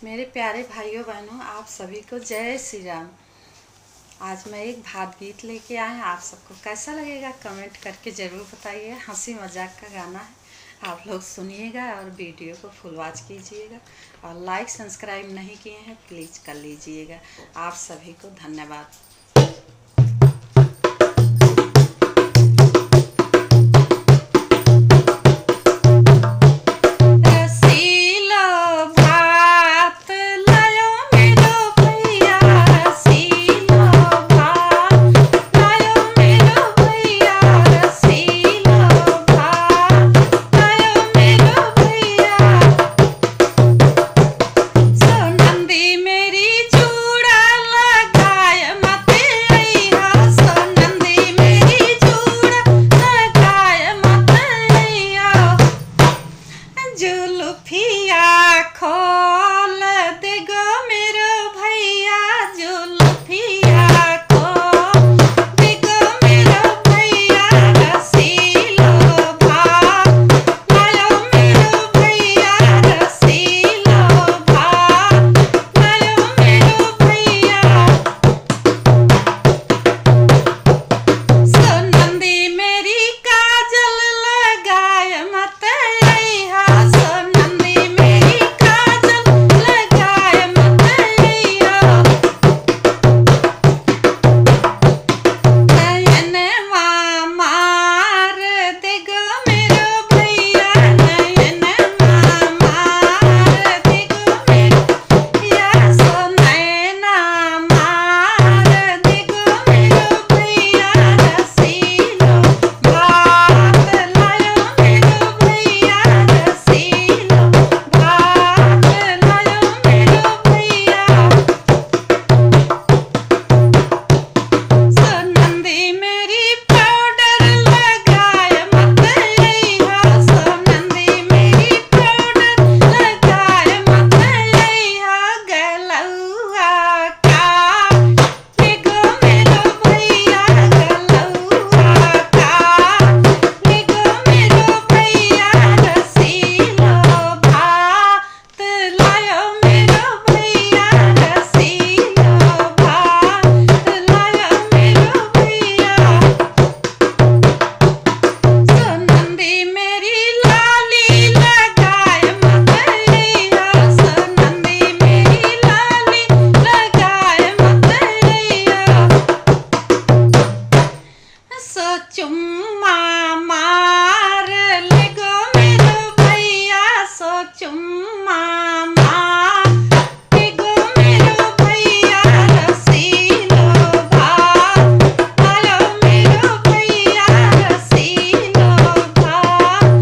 मेरे प्यारे भाइयों बहनों, आप सभी को जय श्री राम। आज मैं एक भाव गीत लेके आए हैं। आप सबको कैसा लगेगा कमेंट करके ज़रूर बताइए। हंसी मजाक का गाना है, आप लोग सुनिएगा और वीडियो को फुल वॉच कीजिएगा। और लाइक सब्सक्राइब नहीं किए हैं प्लीज़ कर लीजिएगा। आप सभी को धन्यवाद। जुल्फिया खोल दे गो मेरो भैया, जुल्फिया खोल दे गो मेरो भैया, रसीलो भाव लायो मेरो भैया, रसीलो भाव लायो मेरो भैया। सोनंदी मेरी काजल लगाए मत चुम्मा मार ले गो मेरो भैया, सो चुम्मा मार ले गो मेरो भैया, रसीलो भाव लायो मेरो भैया, रसीलो भाव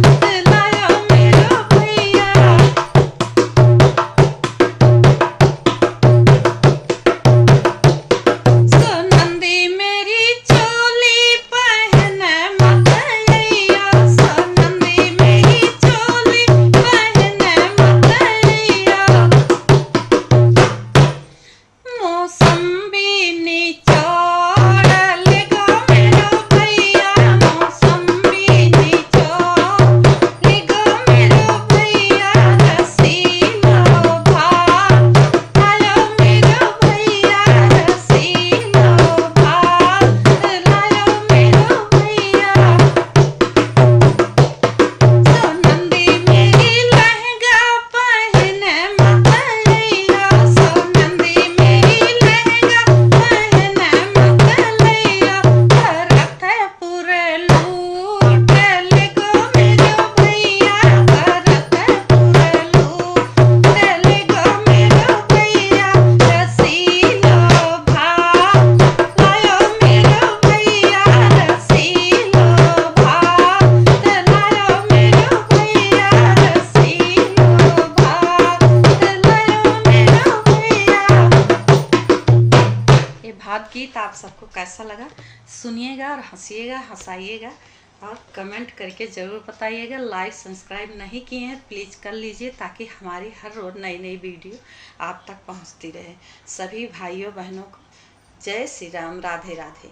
लायो मेरो भैया। सोनंदी मेरी भाव गीत आप सबको कैसा लगा सुनिएगा और हंसिएगा, हंसाइएगा और कमेंट करके ज़रूर बताइएगा। लाइक सब्सक्राइब नहीं किए हैं प्लीज़ कर लीजिए ताकि हमारी हर रोज़ नई नई वीडियो आप तक पहुंचती रहे। सभी भाइयों बहनों को जय श्री राम, राधे राधे।